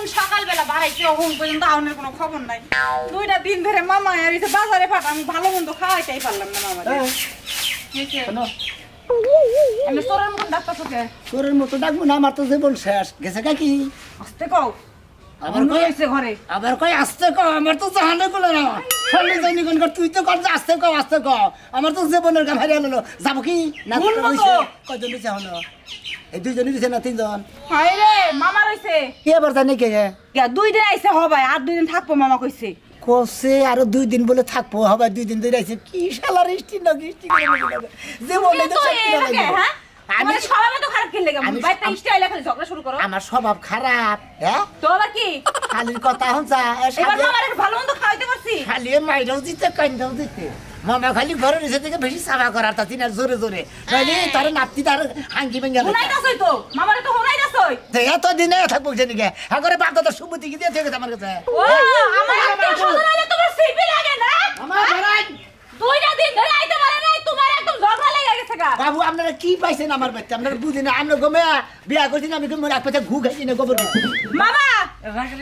কোন সকালবেলা বাড়াইছে ওহন পর্যন্ত আউনের কোনো খবর নাই। 2টা দিন ধরে মামা আর এসে বাজারে পাঠা আমি ভালো মন্দ খাওয়াইতেই পারলাম না মামা। আমি তোরের মতন ডাক্তার তোকে তোরের মতো ডাকবো না, আমার তো জীবন শেষ গেছে কাকি। আস্তে কও আবার কই এসে ঘরে আবার কই আসতে কও, আমার তো জাহানে কোলে না ফলে জানি কোন তুই তো কর আসতে কও আমার তো জীবনের গা ভাইরা হলো যাব কি না কইছে কয়জন দিছে হলো এই দুইজনই দিছে না তিনজন। হায় রে মামা রইছে কি আবার জানি কে 2 দিন আইছে হবাই আর 2 দিন থাকবো মামা কইছে। কোসে আরো 2 দিন বলে থাকবো হবে 2 দিন ধরে আইছে কি শালার ইষ্টি না কিষ্টি করে জীবনে তো হ্যাঁ আমি স্বভাব তো খারাপ কিন লাগা বাইতে স্টাইল খালি ঝগড়া শুরু করো। আমার স্বভাব খারাপ হ্যাঁ তো আবার কি খালি কথা হনছা এবার মামারে ভালো মন্দ খাওয়াইতে পারছি খালি মাইরাও দিতে কান্দাও দিতে মামা খালি ঘরে নিচে থেকে বেশি সাফা করার তা তিনার জোরে জোরে নাইলে তার নাপতি তার হাঙ্গি ভেঙ্গা হুনাই দাসই তো মামারে তো হুনাই দাসই এত দিনে থাকবো জানিকে আগরে বাপ দাদা সুমতি কি দিয়ে থেকে আমার কাছে ও আমার আত্মীয় স্বজন হলে তোমার সিপি লাগে না আমার ধরাই 2টা দিন ধরে আইতে পারে নাই তোমার একদম ঝগড়া লেগে গেছে গা। বাবু আপনারা কি পাইছেন আমার বাচ্চা আপনারা বুঝেন না আমরা গমে বিয়া করছি আমি মনে এক পাশে ঘু খাইছি না গোবর মামা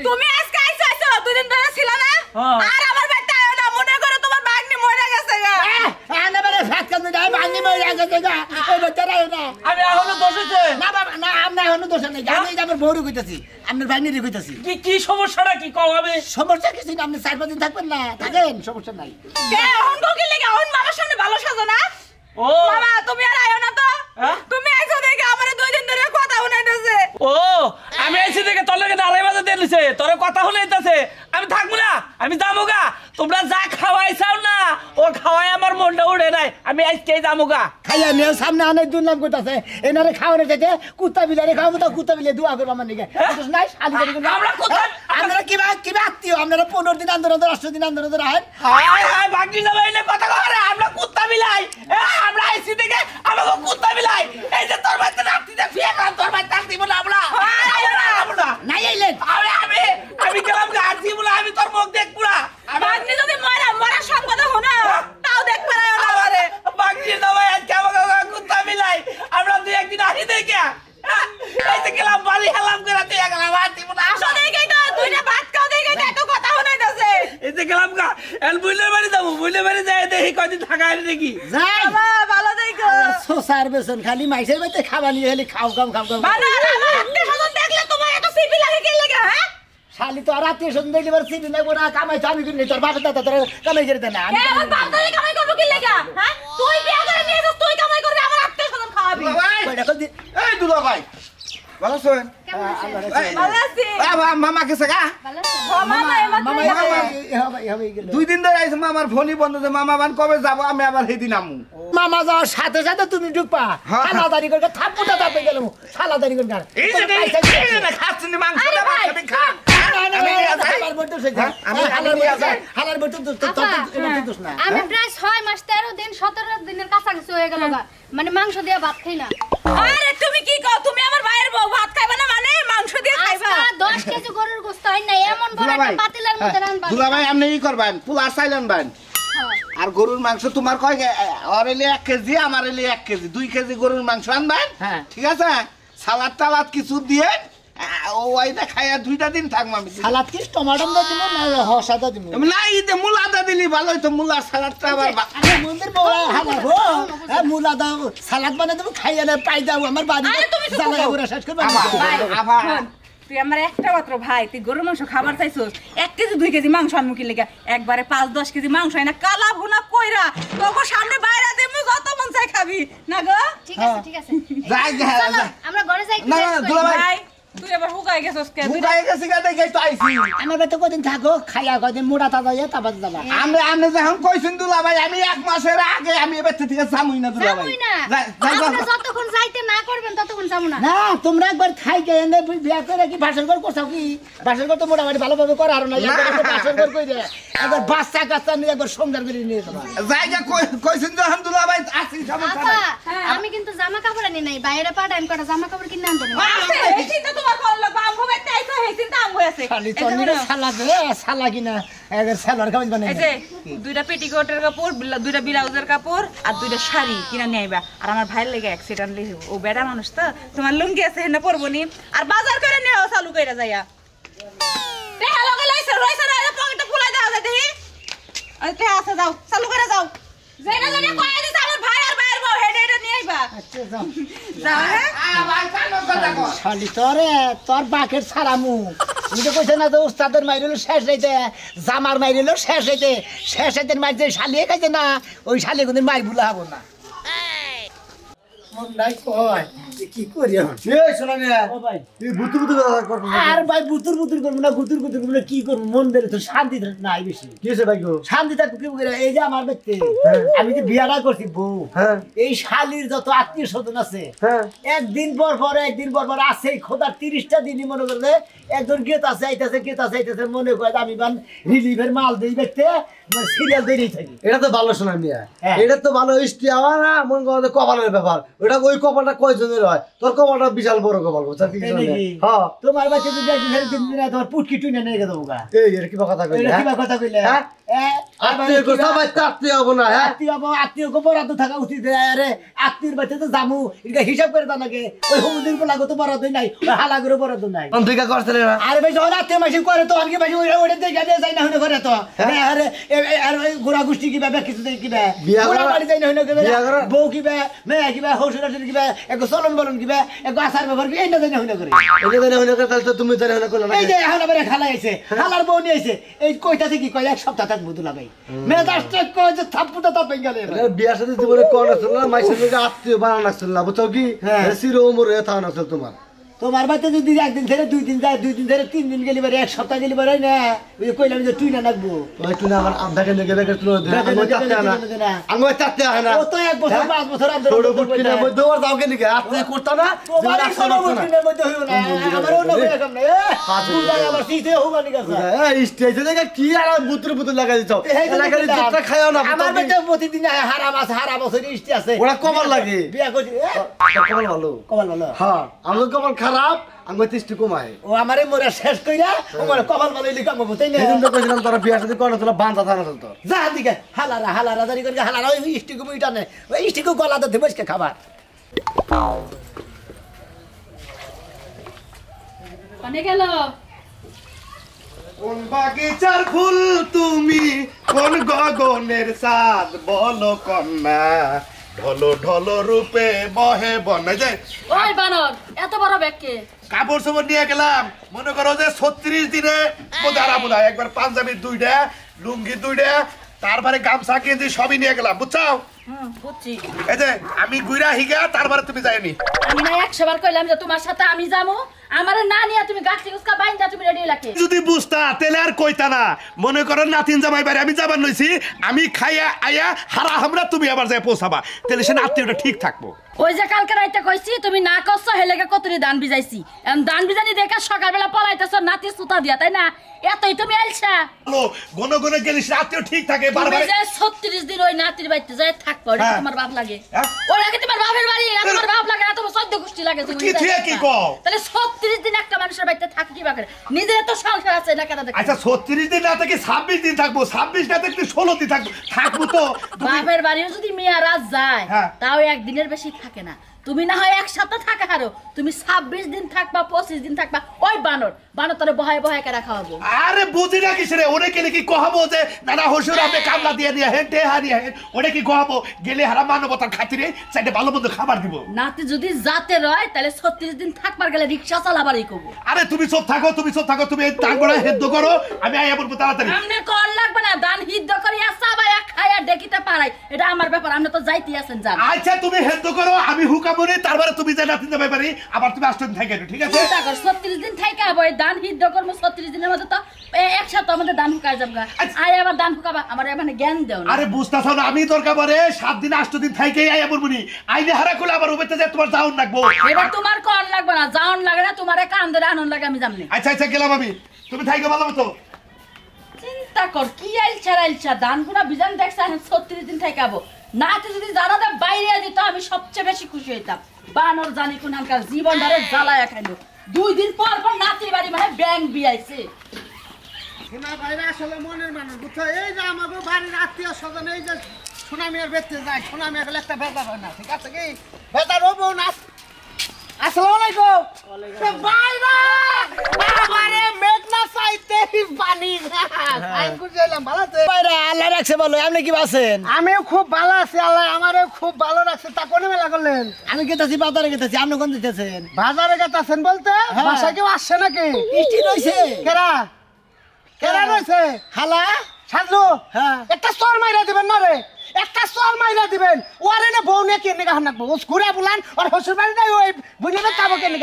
তুমি আজকে আইছো 2 দিন ধরে ছিল না আর আমার বাচ্চা আয়ো না মনে করে তোমার ভাগ্নি মরে গেছে গা। আনে মানে ফাট কাজ না ভাগ্নি মরে গেছে গা ওই বাচ্চারা না আমি এখনো দোষ হইছে না বাবা না আমরা এখনো দোষ নাই আমি আমার বউরে কইতাছি আপনার ভাগ্নি রে কইতাছি কি সমস্যাটা কি কও আমি সমস্যা কিছু না আপনি 4-5 দিন থাকবেন না থাকেন সমস্যা নাই কে হন কি লাগে হন মামার সামনে ভালো সাজো না। ও মামা তুমি আর আয়ো না তো তুমি আইছো দেখে আমারে 2 দিন ধরে কথা শুনাইতেছে। ও আমি আইছি দেখে তোর লাগে আড়াই বাজে দিয়েছে তোর কথা শুনাইতেছে আমি থাকবো না আমি যামুগা তোমরা যা খাওয়াইছাও না ও খাওয়াই আমার মনটা উড়ে নাই আমি আজকেই যামুগা খাইয়া নিয়ে সামনে আনে দুর্নাম করতেছে এনারে খাওয়ানো যেতে কুত্তা বিলারে খাওয়াবো তো কুত্তা বিলে দোয়া করবো আমার নিকে নাই আমরা কোথায় আপনারা কিবা আত্মীয় আপনারা 15 দিন আন্দোলন 18 দিন আন্দোলন রাখেন হায় হায় বাকি না ভাইলে কথা করে আমরা কুত্তা বিলাই আমরা আইছি দেখে আমাকে কুত্তা বিলাই এই যে তোর বাচ্চা নাতিতে ফিয়া কাম তোর বাচ্চা দিব না আমরা নাই আইলেন আমি গেলাম গাছি বলে আমি তোর মুখ দেখব না বাগনি যদি মরা সংবাদ হনা তাও দেখ পারায় না আমারে বাকি না ভাই আজকে আমাকে কুত্তা বিলাই আমরা 2-1 দিন আসি দেখে এই যে গেলাম বালি হেলাম করে তুই গেলাম আর দিব না আসো দেখেই তো 2টা ভাত খাও দেখেই তো এত কথা শুনাইতেছে। এই যে গেলাম গা এল বুইলে বাড়ি যাবো বুইলে বাড়ি যাই দেখি কয়দিন থাকা আনি দেখি যাই বাবা ভালো দেখো সোসার বেসন খালি মাইসের বাইতে খাবা নিয়ে খালি খাও বাবা আমার আত্মীয় স্বজন দেখলে তোমার এত সিপি লাগে কি লাগে হ্যাঁ শালি তো আর আত্মীয় স্বজন দেখলে বার সিটি নেবো না কামাই আমি করি তোর বাপের দাদা তোর কামাই করে দেয় না এ আমার বাপ দাদি কামাই করব কি লাগে হ্যাঁ তুই বিয়া করে নিয়ে যাস তুই কামাই করবি আমার আত্মীয় স্বজন খাওয়াবি। এই দুলা ভাই ভালো আছেন? ভালো আছি মামা গেছে গা মামা এমন 2 দিন ধরে আইছে মামার ফোনই বন্ধ যে মামা বান কবে যাব আমি আবার সেদিন আমু মামা যাওয়ার সাথে সাথে তুমি ঢুকবা হালাদারি করে থাপুটা তাপে গেলাম হালাদারি করে এই যে না খাচ্ছেন মাংসটা ভাত খা আমি প্রায় 6 মাস 13 দিন 17 দিনের কাছাকাছি হয়ে গেল মানে মাংস দিয়ে ভাত খাই না। আরে তুমি কি কও তুমি আমার ভাইয়ের বউ ভাত খাইবা না মানে মাংস দিয়ে খাইবা 10 কেজি গরুর গোশত হয় না এমন বড় একটা পাতিলের মধ্যে রান্না দুলা ভাই আপনি কি করবেন পোলা চাইলেন বান আর গরুর মাংস তোমার কয় অরেলে 1 কেজি আমার এলে 1 কেজি 2 কেজি গরুর মাংস আনবেন ঠিক আছে সালাদ টালাদ কিছু দিয়ে ওইটা খাইয়া 2টা দিন থাকবো আমি সালাদ কি টমেটো দিব না হসাদা দিব না ইতে মুলাদা দিলি ভালো হইতো মুলা সালাদটা আবার মন্দির বড় হালার গো মুলা দাও সালাদ বানাই দেব খাইয়া না পাই দাও আমার বাড়ি জ্বালা করে শেষ করব আবার তুই আমার একটা মাত্র ভাই তুই গরুর মাংস খাবার চাইছস 1 কেজি 2 কেজি মাংস আনমু কি লাগা একবারে 5-10 কেজি মাংস আইনা কালা ভুনা কইরা তোকে সামনে বাইরে দেমু যত মন চাই খাবি না গো ঠিক আছে যাই আমরা ঘরে যাই না দুলা ভাই তুই আবার হুকাই গেছস কে হুকাই গেছি গাতে গাই তো আইছি আমার বেতে কদিন থাকো খাইয়া কদিন মুড়া তাজা ইয়া তাবাদ যাবা আমরা যখন কইছেন দুলা ভাই আমি 1 মাসের আগে আমি এবার থেকে যামুই না দুলা ভাই আমরা যতক্ষণ যাইতে না করবেন ততক্ষণ যাবো না না তোমরা একবার খাই কে এনে বিয়া করে কি ভাষণ কর করছাও কি ভাষণ কর তো মোটামুটি ভালোভাবে কর আর না একবার ভাষণ কর কই দে একবার বাচ্চা কাচ্চা নিয়ে একবার সংসার করে নিয়ে যাবা জায়গা কইছেন যখন দুলা ভাই আসি সমস্যা নাই আমি কিন্তু জামা কাপড় আনি নাই বাইরে পাঠাই কটা জামা কাপড় কিনে আনতে এই চিন্তা তোমার কোন লোক আম হবে তাই তো এই চিন্তা আম হইছে খালি তো নিরে সালা দে সালা কিনা একবার সালোয়ার কামিজ বানাই এই যে 2টা পেটিকোটের কাপড় 2টা ব্লাউজের কাপড় আর 2টা শাড়ি কিনা নিয়ে আইবা আর আমার ভাইয়ের লাগি অ্যাক্সিডেন্ট লিখো ও বেডা মানুষ তো তোমার লুঙ্গি আছে হেনা পরবনি আর বাজার করে নিও চালু কইরা যাইয়া টেহা লগে লইছে রইছে না পকেটে ফুলাই দাও দে দেখি আই টেহা আছে যাও চালু করে যাও যেটা যেটা কইয়া দিছ আমার ভাই আর ভাইয়ের বউ হেডে হেডে নিয়ে আইবা আচ্ছা যাও যাও হ্যাঁ ভাই কানো কথা কর শালি তোর বাকের ছাড়ামু তুমি তো কইছ না তো উস্তাদের মাইরিলো শেষ হইতে জামার মাইরিলো শেষ হইতে মাইতে শালিয়ে খাইতে না ওই শালিয়ে কোনদিন মাই ভুলা হবো না মন নাই কয় কি করি এখন এই শোনা মিয়া ও ভাই তুই বুতু বুতু কথা করব আর ভাই বুতুর করবো না গুতুর করবো না কি করবো মন দিলে তো শান্তি নাই বেশি কি হইছে ভাই গো শান্তি থাকবো কি করে এই যে আমার ব্যক্তি আমি যে বিয়াটা করছি বউ হ্যাঁ এই শালির যত আত্মীয় স্বজন আছে হ্যাঁ একদিন পর পর আছে খোদার 30টা দিনই মনে করলে একজন গেত আছে আইতাছে মনে করে আমি বান রিলিভের মাল দেই ব্যক্তি সিরিয়াল দেই থাকি এটা তো ভালো শোনা মিয়া হ্যাঁ। এটা তো ভালো ইষ্টি আমার না মন করে কপালের ব্যাপার ওটা ওই কপালটা কয়জনের হয় তোর কপালটা বিশাল বড় কপাল বুঝছ কি তাই নাকি? হ্যাঁ তোমার বাচ্চা যদি একদিন ধরে 3 দিন তোমার পুটকি টুনে নিয়ে দেবো গা এই এর কি কথা কইলি এটা কিবা কথা কইলে হ্যাঁ? আত্মীয় কো সবাই আত্মীয় হবো না হ্যাঁ আত্মীয় কো বরাদ্দ থাকা উচিত আরে আত্মীয়র বাচ্চা তো জামু এটা হিসাব করে দাও নাকি ওই হুমদিন পোলা তো বরাদ্দ নাই ওই হালাগুলো বরাদ্দ নাই অন্তিকা করছিলে না আরে ভাই যখন আত্মীয় মাসি করে তো অনেকে মাসি ওটা দেখে দিয়ে যাই না হইলে করে তো আরে আর ওই গোড়া গোষ্ঠী কিবা কিছু কিবা বিয়া গোড়া করা- বাড়ি যাই না হইলে বিয়া করা- বউ কিবা মেয়ে কিবা হৌসুর কিবা এক চলন বলন কিবা এক আচার ব্যবহার এই না যাই না হইলে করে এটা জানা হইনা তাহলে তো তুমি জানা হইনা করলা না এই যে এখন আবার খালা আইছে খালার বউ নিয়ে আইছে এই কইতা থেকে কয় এক সপ্তাহ থাকবো দুলা ভাই মেজাজটা কয় যে থাপ্পুটা তাপ গেলে বিয়ার সাথে জীবনে কোন আসল না মাইসের লোকে আত্মীয় বানান আসল না বুঝছো কি হ্যাঁ। সিরো ওমর হয়ে থাকা আসল তোমার তোমার বাড়িতে যদি একদিন ধরে 2 দিন যায় 2 দিন ধরে 3 দিন গেলি বারে এক সপ্তাহ গেলি বারে না ওই যে কইলাম যে তুই না রাখবো ওই তুই না আমার আব্বাকে নেগে দেখে তুলো দে দেখে আমি দেখে চাতে দেখে না দেখে না। আমি চাতে না ও তো 1 বছর 5 বছর আন্দোলন ছোট বুটকি না মই দৌড় দাও কে নিকে আত্মীয় করতা না তোমার জীবন কোনো আসল না মুশকিলের মধ্যে হইও না আমার অন্য কোনো কাম নাই বুঝাই আবার সিটে হোগানি কাছে এই স্টেজে দেখে কি আর বুতুর বুতুর লাগাই দিছো এলাকার ইজ্জতটা খায়ও না আমার বেটা প্রতিদিন প্রতিদিন হারা বছর ইষ্টি আছে ওরা কমাল লাগে বিয়া করছি কমাল ভালো কমাল ভালো হ্যাঁ আমার কমাল খারাপ আমি তিষ্টি কমায় ও আমারে মোরা শেষ কইরা ও মোরা কপাল ভালো লিখা মব তাই না সেদিন তো কইছিলাম তোরা বিয়ার সাথে কোন তোরা বান্ধা থানা চলতো যা দিকে হালারা জারি করে হালারা ওই ইষ্টিকু মিটা নে ওই ইষ্টিকু গলা দতে বসকে খাবার কোনে গেল কোন বাগিচার ফুল তুমি কোন গগনের চাঁদ বলো কন্যা ঢলো ঢলো রূপে বহে বনে যে ওই বানর এত বড় ব্যাগকে কাপড় চোপড় নিয়ে গেলাম মনে করো যে 36 দিনে বোধা একবার পাঞ্জাবির 2টা লুঙ্গি 2টা তারপরে গামছা গেঞ্জি সবই নিয়ে গেলাম বুঝছো বুঝছি এই যে আমি গুইরা হিগা তারপরে তুমি যাইনি আমি না 100 বার কইলাম যে তোমার সাথে আমি যাবো আমারে না নিয়ে তুমি গাছটি উস্কা বাইন্দা তুমি রেডি লাগে যদি বুঝতা তাহলে আর কইতা না মনে করো নাতিন জামাই বাড়ি আমি যাবার নইছি আমি খাইয়া আয়া হারা হামরা তুমি আবার যাই পৌঁছাবা তাহলে সে আত্মীয়টা ঠিক থাকবো ওই যে কালকে রাইতে কইছি তুমি না করছো হেলেকে কতরি দান বিজাইছি এখন দান বিজানি দেখে সকালবেলা পলাইতেছ নাতি সুতা দিয়া তাই না এতই তুমি আইছা হলো ঘন ঘন গেলে সে আত্মীয় ঠিক থাকে তুমি বারবার যে 36 দিন ওই নাতির বাড়িতে যায় থাকবো এটা হ্যাঁ। তোমার বাপ লাগে হ্যাঁ? ওই লাগে তোমার বাপের বাড়ি আর তোমার বাপ লাগে না তোমার 14 গোষ্ঠী লাগে তুমি কি থিয়া কি কও? তাহলে 36 দিন একটা মানুষের বাড়িতে থাকি কি বাকরে নিজের তো সংসার আছে না কেন দেখো আচ্ছা 36 দিন না থেকে 26 দিন থাকবো 26 না থেকে 16 দিন থাকবো থাকবো তো বাপের বাড়িও যদি মেয়া রাত যায় হ্যাঁ। তাও একদিনের বেশি থাকে না তুমি না হয় এক সপ্তাহ থাকা হারো তুমি 26 দিন থাকবা 25 দিন থাকবা ওই বানর তোরে বহায় বহায় কেরা খাওয়াবো আরে বুঝি না কিসরে ওরে গেলে কি কহাবো যে নানা হসুর আপনি কামলা দিয়ে নিয়ে হেন টে হারিয়ে হেন ওরে কি কহাবো গেলে হারা মানবতার খাতিরে চাইতে ভালো মন্দ খাবার দিব নাতি যদি যাতে রয় তাহলে 36 দিন থাকবার গেলে রিকশা চালাবারই করবো আরে তুমি সব থাকো তুমি টাঙ্গড়া হেদ্দ করো আমি আয়া বলবো তাড়াতাড়ি আমনে কল লাগবে না দান হিদ্দ করি আসা ভাইয়া খায়া দেখিতে পারাই এটা আমার ব্যাপার আপনি তো যাইতে আছেন জান আচ্ছা তুমি হেদ্দ করো আমি হুকাবো রে তারপরে তুমি যা নাতিন যাবে পারি আবার তুমি আসতে থাকে ঠিক আছে চিন্তা কর 36 দিন থাইকা আবার দান হিদ্দ করবো 36 দিনের মধ্যে তো এক সপ্তাহ আমাদের দান হুকায় যাবগা আয় আবার দান হুকাবা আমার মানে জ্ঞান দেও না আরে বুঝতাছ না আমি দরকার পরে 7 দিন 8 দিন থাইকে আয়া বলবনি আইলে হারা খুলে আবার ওবেতে যে তোমার যাওন লাগবো এবার তোমার কল লাগবে না যাওন লাগে না তোমার কান ধরে আনন্দ লাগে আমি জানি আচ্ছা গেলাম আমি তুমি থাইকে ভালো মতো চিন্তা কর কি আইলছা দান গুনা বিজান দেখছ 36 দিন থাইকাবো নাতে যদি জানাতে বাইরে দিত আমি সবচেয়ে বেশি খুশি হইতাম বানর জানি কোনকার জীবন ধরে জ্বালায়া খাইলো 2 দিন পর নাতির বাড়ি মানে ব্যাংক বিয়াইছে সোনা ভাইরা আসলে মনের মানুষ বুঝছো এই যে আমাকে বাড়ির আত্মীয় স্বজন এই যে সোনা মেয়ের বেঁচতে যায় সোনা মেয়ে গেলে একটা বেদা হয় না ঠিক আছে কি বেদা রবো না আসসালামু আলাইকুম ভাইরা আমারে মেঘনা বাইরে আল্লাহ রাখছে বলো, আপনি কি আছেন? আমিও খুব ভালো আছি, আল্লাহ আমারও খুব ভালো রাখছে। তা কোন মেলা করলেন? আমি গেতেছি বাজারে গেতেছি, আপনি কোন দিতেছেন? বাজারে গেছেন বলতে বাসা কেউ আসছে নাকি? বৃষ্টি রয়েছে। কেরা কেরা রয়েছে? হালা সাজু হ্যাঁ। একটা চর মাইরা দিবেন না রে, একটা চর মাইরা দিবেন। ওর এনে বউ নিয়ে কেন গান রাখবো? ও ঘুরে বুলান ওর শ্বশুর বাড়ি নাই, ওই বুঝলে তাবো কেন?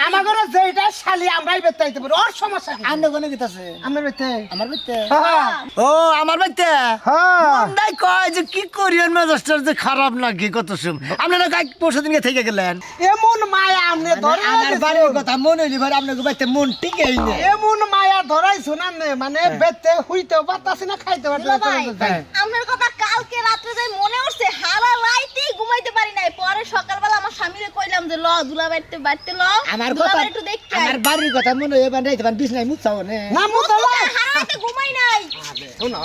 আমার ঘরে যেটা শালি আমরাই বেতে আইতে পারি, ওর সমস্যা কি? আপনি কোন দিতেছে? আমার বেতে আমার বাড়িতে। হ্যাঁ ও আমার বাড়িতে। হ্যাঁ নাই কয় যে কি করিয়েন মেজাজটার যে খারাপ নাকি কত সুম। আপনারা কাল পরশু দিনকে থেকে গেলেন। এমন মায়া আমনে ধরে আমার বাড়ির কথা মনে হইলি ভাই আপনাকে বাড়িতে মন টিকেই না। এমন মায়া ধরাইছো না মানে বেতে হইতেও পারতাছি না, খাইতে পারতাছি না। আমার কথা কালকে রাতে যাই মনে হচ্ছে, হারা রাইতেই ঘুমাইতে পারি নাই। পরে সকালবেলা আমার স্বামীরে কইলাম যে ল দুলা বাড়িতে বাড়তে ল, আমার দুলা কথা বাড়ি একটু দেখতে আয়। আমার বাড়ির কথা মনে হয় এবার রাইতে বিছনায় মুছাও না। না মুতলা হারা রাতে ঘুমাই নাই। শোনো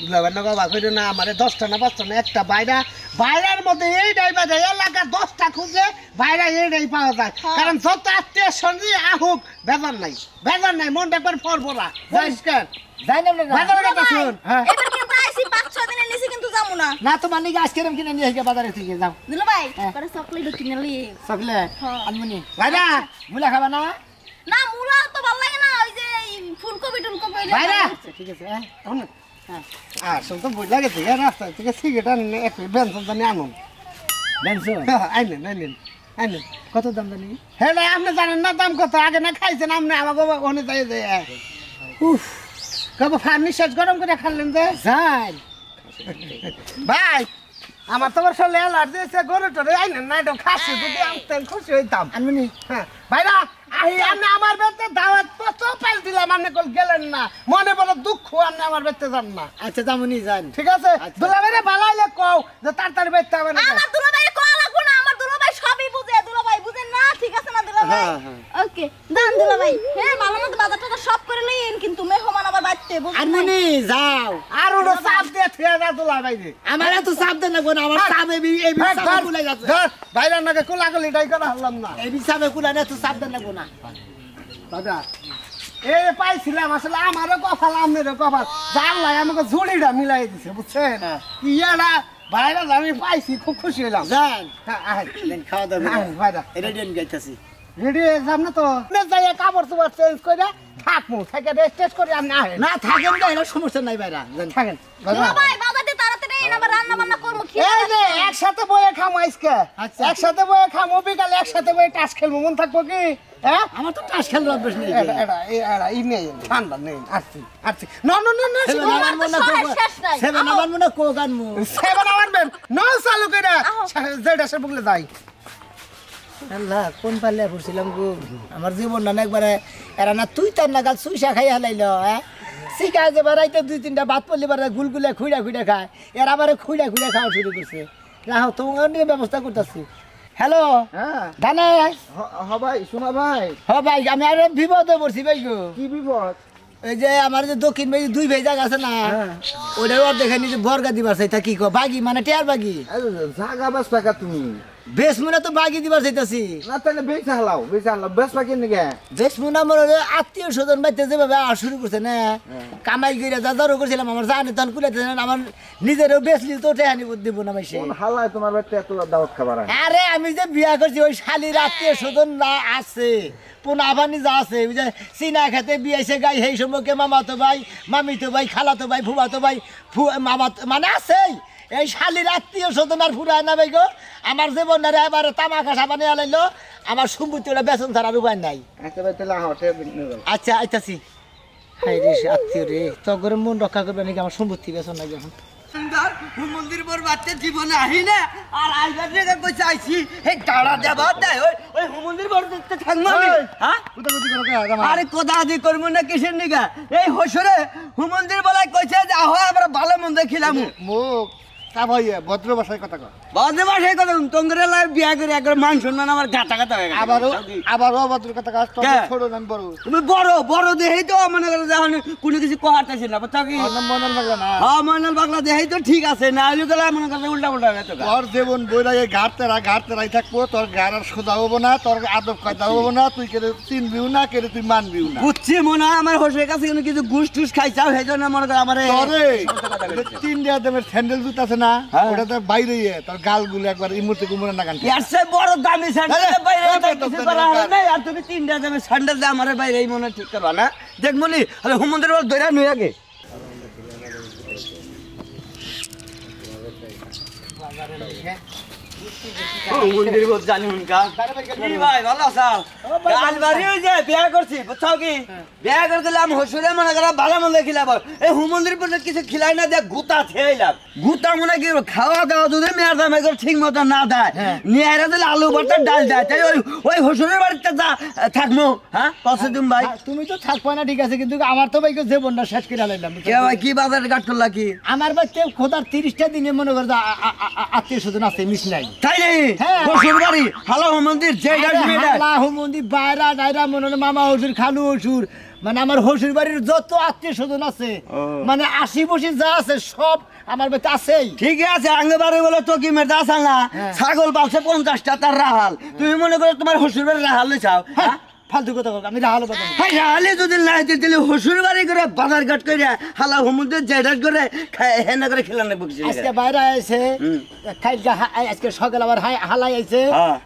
দুলাবার নগা বাকইরে না আমারে 10টা না 5টা না একটা বাইরা, বাইরের মধ্যে এই ডাইবা যায় এলাকা 10টা খুঁজে বাইরে এইটাই পাওয়া যায়। কারণ যত আত্মীয় সঙ্গী আহুক বেজার নাই মনটা একবার ফরফরা পরিষ্কার। যাই না বাজারে কথা শুন। হ্যাঁ এবার কিন্তু আইছি 5-6 দিনের নিচে কিন্তু যাবো না। না তোমার নাকি আজকে এরকম কিনে নিয়ে আসবে বাজারে থেকে যাও। দুলা ভাই পরে চকলেট কিনে লি। সকলে আনমনি বাইরা মুলা খাবা না? না মুলা তো ভালো লাগে না, ওই যে ফুলকপি টুলকপি হইলে বাইরা ভালো লাগে। ঠিক আছে হ্যাঁ শুনুন আসল তো বুঝলা গেছে এই রাস্তা থেকে সিগারেট আনলে একটু বেনসন জানি আনুন। বেনছো আইলেন কত দাম জানি? হ্যাঁ আপনি জানেন না দাম কত? আগে না খাইছেন আপনি আমাকে অনুযায়ী উফ কবে ফার্নিচার গরম করে খাইলেন যে যাই ভাই আমার তো আবার শরীরে অ্যালার্জি আছে, গরু টরে আইলেন না এটা খাসি যদি আনতেন খুশি হইতাম। আনমনি হ্যাঁ ভাইরা আপনি আমার বেতে দাওয়াত পত্র পাল দিলাম, আপনি কল গেলেন না, মনে বড় দুঃখ আপনি আমার বেতে যান না। আচ্ছা যামুনি যান। ঠিক আছে দুলাভাইরে বালাইলে কও যে তাড়াতাড়ি বেতে হবে না। আমার দুলা ভাই কোয়া লাগবো না, আমার দুলা ভাই সবই বুঝে। দুলা ভাই বুঝেন না? ঠিক আছে না দুলা ভাই? ওকে দান দুলা ভাই। হ্যাঁ ভালো মতো বাজারটা সব করে লইন, কিন্তু মেহমান আবার বাড়তে বুঝছেন? আনমনি যাও। আর ওটা চাপ দিয়ে থিয়া যা দুলাভাই রে। আমার এত চাপ দেন না কোন, আমার চাপ এই চাপে কুলাই যাচ্ছে। ভাইরা নাকি কোলাগুলিটাই করা হলাম না। এই চাপে কুলাই না তো চাপ দেন না কোন। দাদা এই পাইছিলাম আসলে আমারও কপাল আপনারও কপাল, জানলাই আমাকে ঝুড়িটা মিলাই দিছে বুঝছেন। ইয়ারা ভাইরা আমি পাইছি, খুব খুশি হলাম। যান হ্যাঁ খাওয়া দাওয়া ভাইরা রেডি গাইতাছি। রেডি হয়ে যাব না তো? যাই কাপড় চোপড় চেঞ্জ করে থাকবো, থেকে রেস্ট করে আপনি আহেন। না থাকেন না, এটা সমস্যা নাই বাইরা থাকেন দুলা ভাই বাজারতে তাড়াতাড়ি এনে আবার রান্না বান্না করবো। এই যে একসাথে বয়ে খামো আজকে, আচ্ছা। একসাথে বয়ে খামো, বিকালে একসাথে বয়ে টাস খেলবো, মন থাকবো কি? হ্যাঁ আমার তো টাস খেলার অভ্যাস নেই। ঠান্ডা নেই আসছি না না না না আমার তো সহায় শেষ নাই। সেভেন আমার মনে কোক আনমু। সেভেন আনবেন নল চালু করে যেটা সে বুকলে যাই। আল্লাহ কোন পাল্লে পড়ছিলাম গো, আমার জীবন না একবারে এরা না তুই তার নাগাল সুইসা খাই হালাইল। হ্যাঁ শিখা যে বাড়াইতে 2-3টা ভাত পড়লে বারে গুলগুলে খুঁড়া খায়, এরা আবার খুঁড়া খাওয়া শুরু করছে। রাহো তোমার নিয়ে ব্যবস্থা করতেছি। হ্যালো হ্যাঁ ধানে ভাই শোনা ভাই, হ্যাঁ ভাই আমি আর বিপদে পড়ছি ভাই গো। কি বিপদ? এই যে আমার যে দক্ষিণ ভাই 2 ভাই জায়গা আছে না, ওটা ওর দেখে নিজে বর্গা দিবার চাইতা। কি কো বাগি মানে টেয়ার বাগি জাগা বাস পাকা তুমি বেশ মনে তো বাগি দিবার চাইতাছি না, তাহলে বেচা হালাও বেশ পাকি নাকি? বেশ মনে আমার আত্মীয় স্বজন বাইতে যেভাবে আর শুরু করছে না, কামাই করে যা জড়ো করছিলাম আমার জানি তখন কুলাইতে আমার নিজেরও বেশলি তো টেহানি দিব না মাইসে। হালায় তোমার বাড়িতে এত দাওয়াত খাবার? আরে আমি যে বিয়া করছি ওই শালির আত্মীয় স্বজন না আছে, পুনা আবানি যা আছে ওই যে চিনা খেতে বিয়াইছে গাই, সেই সময়কে মামাতো ভাই, মামিতো ভাই, খালাতো ভাই, ফুবাতো ভাই, মামা মানে আছে। এই শালির আত্মীয় স্বজন আর ফুরায় না ভাই গো। আমার জীবনের এবার তামাকা সাবানি আলাইলো, আমার সম্পত্তি ওরা বেতন ছাড়ার উপায় নাই। আচ্ছা আইতাছি। হাই রে আত্মীয় রে, তগর মন রক্ষা করবে নাকি আমার সম্পত্তি বেতন নাই এখন। মন্দির বর বাচ্চা জীবনে আহি না আর আইবার জায়গা কই চাইছি এই টাড়া দেবা দেয় ওই মন্দির বর দেখতে থাকবো আমি। হ্যাঁ আরে কোথা দি করবো না কিসের নিগা এই হসরে হুমন্দির বলাই কইছে যে আহ আমরা ভালো মন্দ খিলাম। মুখ তা ভাই ভদ্র ভাষায় কথা কয় বাদে বাসায় কথা তোমরা লাই বিয়া করে একবার মান সম্মান আমার গাটা গাটা হয়ে গেছে আবারও অভদ্র কথা কয় কে? ছোট নাম বড় তুমি বড় দেহেই তো মনে করো যখন কোনো কিছু কহাতেছি না বুঝছো কি মনের লাগলো না হ্যাঁ মনাল বাংলা দেহেই তো ঠিক আছে না হলে গেলে মনে করো উল্টা উল্টা হয়ে তো তোর জীবন বইরা এই ঘাট তেরাই থাকবো তোর গাড় আর সোজা হবো না তোর আদব কায়দা হবো না তুই কেড়ে চিনবিও না কেড়ে তুই মানবিও না বুঝছি মনে হয় আমার হোসের কাছে কোনো কিছু ঘুষ টুস খাইছাও সেই জন্য মনে করো আমার তোরে 3 টাকা দামের স্যান্ডেল জুতা আছে না হ্যাঁ। ওটাতে বাইরে তোর গালগুলো একবার এই মুহূর্তে কুমড়ে না কানতে এর চেয়ে বড় দামি স্যান্ডেল বাইরে কিছু করা হয় না আর তুমি 3টা দামে স্যান্ডেল দে আমার বাইরে এই মনে ঠিক করবা না দেখবো নি আরে হুমন্দের বল দইরা নই আগে মন্দির বল জানি হুনকা কি ভাই ভালো আছো কাল বাড়ি হই যায় বিয়া করছি বুঝছো কি বিয়া করে দিলাম হসুরে মনে করা ভালো মন্দ খিলাব এই হুমন্দির পর কিছু খিলাই না দেখ গুতা খেলাম গুতা মনে কি খাওয়া দাওয়া যদি মেয়ার দামে ঠিক মতো না দেয় নিয়ে দিলে আলু ভর্তা ডাল দেয় তাই ওই হসুরের বাড়িতে যা থাকবো হ্যাঁ কষ্ট তুমি ভাই তুমি তো থাকবা না ঠিক আছে কিন্তু আমার তো ভাই জীবনটা শেষ করে আলাইলাম কে ভাই কি বাজারে কাট করলা কি আমার বাচ্চা খোদার 30টা দিনে মনে করো আত্মীয় স্বজন আছে মিস নাই তাই নেই হ্যাঁ। হসুর বাড়ি হালো মন্দির যে মন্দির বাইরা ডাইরা মনে হলো মামা হসুর খালু হসুর মানে আমার হসুর বাড়ির যত আত্মীয় স্বজন আছে মানে 80 যা আছে সব আমার বাড়িতে আছেই ঠিক আছে আঙ্গে বাড়ি বলে তো কি মেয়েটা আসা না ছাগল পালছে 50টা তার রাহাল তুমি মনে করো তোমার হসুর বাড়ির রাহাল চাও হ্যাঁ ফালতু কথা বল আমি রাহালো কথা হ্যাঁ রাহালে যদি না দিলে হসুর বাড়ি করে বাজার ঘাট করে হালা হুমুদের জেডাস করে হেনা করে খেলানো বকছি আজকে বাইরে আইছে খাইলকা আজকে সকাল আবার হালাই আইছে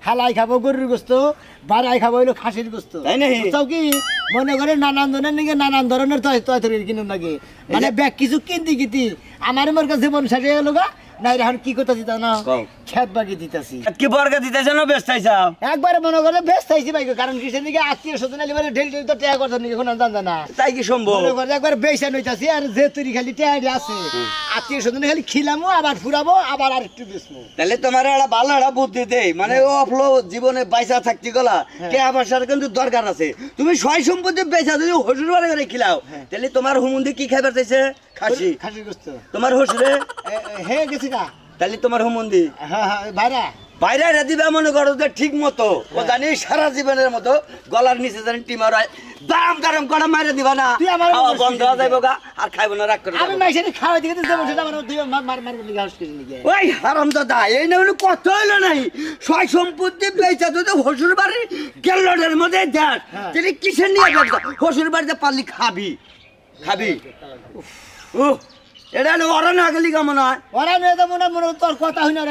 হালাই খাবো গরুর গোস্ত বাড়াই খাবো হইলো খাসির গোস্ত তাই নাকি? বুঝছো কি মনে করে নানান ধরনের তরকারি কিনুন লাগে মানে ব্যাগ কিছু কিনতে গিতি আমার মোর কাছে জীবন শেষ হয়ে গেল গা না এখন কি করতেছি তা না খেত বাগি দিতেছি কি বর্গা দিতেছ না ব্যস্ত চাও একবারে মনে করে ব্যস্ত আইছি ভাই কারণ কিসের দিকে আত্মীয় স্বজন এবারে ঢেল ঢেল তো টেয়া করছেন নাকি এখন জান না তাই কি সম্ভব মনে করে একবার বেসা নইতাছি আর যে তুই খালি টেয়া আছে আত্মীয় স্বজন খালি খিলামো আবার ফুরাবো আবার আর একটু বেসবো তাহলে তোমার একটা ভালো একটা বুদ্ধি দেই মানে ও ফ্লো জীবনে বাইসা থাকতে গলা কে আবার কিন্তু দরকার আছে তুমি সয় সম্পত্তি বেচা যদি হসুর বাড়ি করে খিলাও তাহলে তোমার হুমুন্দি কি খাইবার চাইছে খাসি খাসির গোস্ত তোমার হসুরে হে গেছি না তাহলে তোমার হুমুন্দি হ্যাঁ ভাইরা বাইরে দিবে মনে করো যে ঠিক মতো ও জানি সারা জীবনের মতো গলার নিচে জানি টিমার দাম দাম করা মাইরে দিবা না তুই আমার খাওয়া বন্ধ হয়ে যাইব গা আর খাইব না রাগ করে আমি মাইসের খাওয়া দিকে দেবো সেটা আমার তুই মার লিগে হাউস করে নিয়ে ওই হারাম দাদা এই না কত হইলো নাই সয় সম্পত্তি বেচা তুই তো হসুর বাড়ির গেল্লোডের মধ্যে দেখ তুই কিসের নিয়ে বেচা হসুর বাড়িতে পারলি খাবি এটা ওরা না গেলি কেমন হয় ওরা নিয়ে তো মনে তোর কথা হই না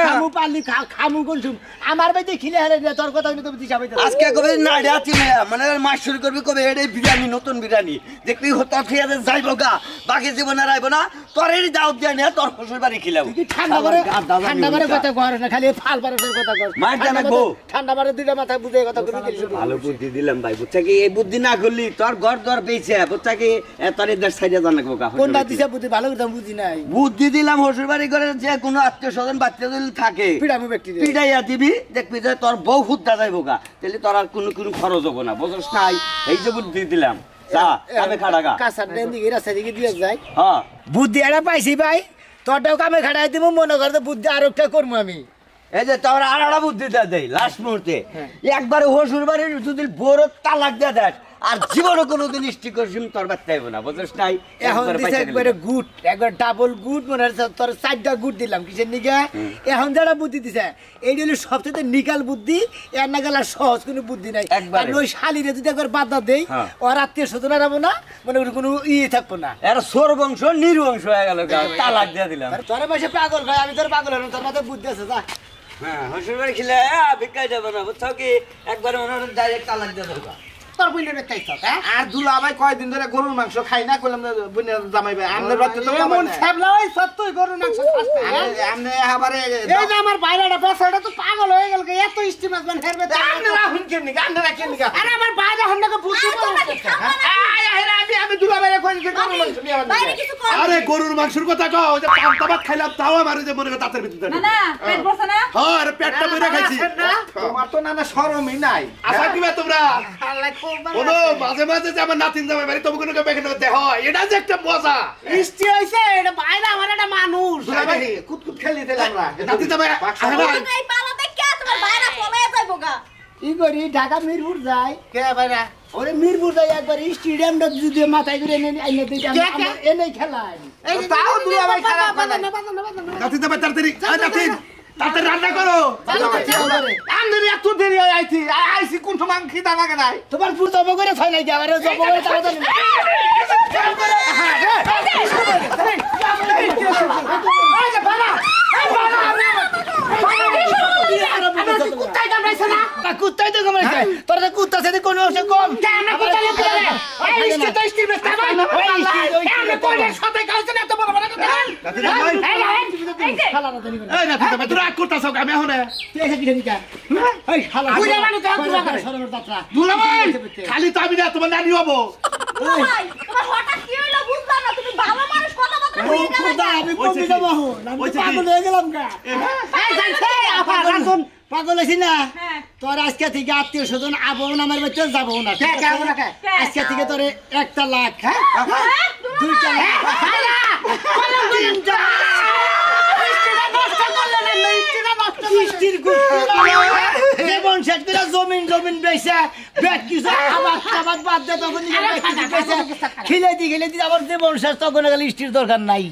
খামু পারলি খামু করছুম আমার বাড়িতে খিলে হেলে তোর কথা হইনি তুমি দিশা পাইতে আজকে কবে না যাচ্ছি না মানে মাস শুরু করবি কবে এটাই বিরিয়ানি নতুন বিরিয়ানি দেখবি তোর খেয়ে যাইব গা বাকি জীবনে রাইব না তোর এই দাওয়াত দিয়ে নিয়ে তোর শ্বশুর বাড়ি খিলাবো ঠান্ডা বারে কথা কর না খালি ফাল পারের কথা কর মার জানাবো ঠান্ডা বারে দুইটা মাথা বুঝে কথা কবি ভালো বুদ্ধি দিলাম ভাই বুঝছা কি এই বুদ্ধি না করলি তোর ঘর দর পেয়েছে বুঝছা কি তোর এদের সাইডে জানাবো গা কোনটা দিশা বুদ্ধি ভালো কথা বুঝি নাই বুদ্ধি দিলাম শ্বশুর বাড়ি করে যে কোনো আত্মীয় স্বজন বাচ্চা যদি থাকে পিড়ামু ব্যক্তি পিড়াইয়া দিবি দেখবি যে তোর বউ হুদ্দা যাইব গা তাহলে তোর আর কোনো খরচ হবো না বুঝছ নাই এই যে বুদ্ধি দিলাম যা কামে খাড়া গা কাঁচার ডেন দিকে রাস্তা দিকে দিয়ে যায় হ্যাঁ বুদ্ধি এটা পাইছি ভাই তোরটাও কামে খাড়াই দিব মনে করতে বুদ্ধি আর একটা করবো আমি এই যে তোর আর একটা বুদ্ধি দেয় লাস্ট মুহূর্তে একবারে শ্বশুর বাড়ির যদি বড় তালাক দিয়ে দেয় আর জীবনে কোনোদিন স্টিক করছিস তোর বাচ্চা আইব না বুঝছ নাই এখন দিছে একবারে গুড একবার ডাবল গুড মনে হচ্ছে তোর 4টা গুড দিলাম কিসের নিগা এখন যেটা বুদ্ধি দিছে এই হলো সবচেয়ে নিকাল বুদ্ধি এর নাগাল আর সহজ কোনো বুদ্ধি নাই আর ওই শালিরে যদি একবার বাধা দেই ওর আত্মীয় স্বজন রাখবো না মানে কোনো থাকবো না এর সোর বংশ নির্বংশ হয়ে গেল তালাক দিয়ে দিলাম তোর মাসে পাগল ভাই আমি তোর পাগল হলাম তোর মাথায় বুদ্ধি আছে যা হ্যাঁ শ্বশুর বাড়ি খিলে ভিক্ষাই যাবে না বুঝছো কি একবার মনে হয় ডাইরেক্ট তালাক দিয়ে দেবো তোর বুঝলে খাইছ আর দুলা ভাই কয়দিন ধরে গরুর মাংস খাই না কইলাম বুনের জামাই ভাই আমনের বাচ্চা তো এমন ছাবলা ওই সত্যই গরু মাংস খাস না আমনে এবারে এই যে আমার বাইরেটা বেচাটা তো পাগল হয়ে গেল এত স্টিমাস বান হেরবে আমনে রাখুন কেন নি আমনে রাখেন নি আরে আমার বাইরে হান্নাকে বুঝতে পারছ আয় আয় আমি আমি দুলাভাইরে কই দিতে গরুর মাংস নিয়ে আবার বাইরে কিছু কর আরে গরুর মাংসের কথা কও ওই যে পান্তা ভাত খাইলাম তাও আমার যে মনে করে দাঁতের ভিতরে না না পেট ভরছে না হ্যাঁ আরে পেটটা ভরে খাইছি তোমার তো না শরমই নাই আশা কিবা তোমরা বলো মাঝে মাঝে যে আমার নাতিন জামাই বাড়ি তবু কোনো বেখানে দেহ এটা যে একটা মজা বৃষ্টি হইছে এটা বাইরে আমার একটা মানুষ দুলাভাই কুতকুত খেলি দিলাম আমরা নাতিন জামাই তুমি এই পালা দেখে তোমার বাইরে চলে যাইবো গা ই করি ঢাকা মিরপুর যায় কে বাইরা ওরে মিরপুর যায় একবার স্টেডিয়ামটা যদি মাথায় করে এনে আইনে দিই এনে খেলায় তাও দুলাভাই খারাপ বানাই নাতিন জামাই তাড়াতাড়ি নাতিন তাড়াতাড়ি রান্না করো আমি এত দেরি হয়ে আইছি আইছি কোন সময় খিদা লাগে নাই তোমার পুর জব করে ছয় নাই আবার জব করে তাড়াতাড়ি কুত্তাই কামড়াইছে না কুত্তাই তো কামড়াইছে তোর তো কুত্তা সাথে কোনো অংশ কম কেন কুত্তা লেগে রে এই ইস্তি তো ইস্তি বেস্তা ভাই আমি কোনের সাথে কাছে না তো বড় বড় কথা নাতিন জামাই এই নাতিন জামাই তোরা রাগ করতাছ আমি এখন তুই এসে কি দিকা এই শালা বুঝা মানু তো তুই করে সরমের যাত্রা দুলাভাই খালি তো আমি না তোমার নানি হবো ভাই তোমার হঠাৎ কি হইলো বুঝলা না তুমি ভালো মানুষ কথা বলতে ও খোদা আমি কবি দেবো আমি পাগল হয়ে গেলাম গা এই জানছে আপা রাখুন পাগল আছি না হ্যাঁ তোর আজকে থেকে আত্মীয় স্বজন আবো না আমার বাচ্চা যাবো না কে কে আমরা কে আজকে থেকে তোর 1 লাখ হ্যাঁ 2 লাখ হালা কোন তিনটা ইস্তিটা নষ্ট করলে না ইস্তিটা নষ্ট কিস্তির জীবন শেষ করে জমিন বেচে ব্যাগ কিছু আবাদ বাদ দে তখন খিলে দি আবার জীবন শেষ তখন স্ত্রীর দরকার নাই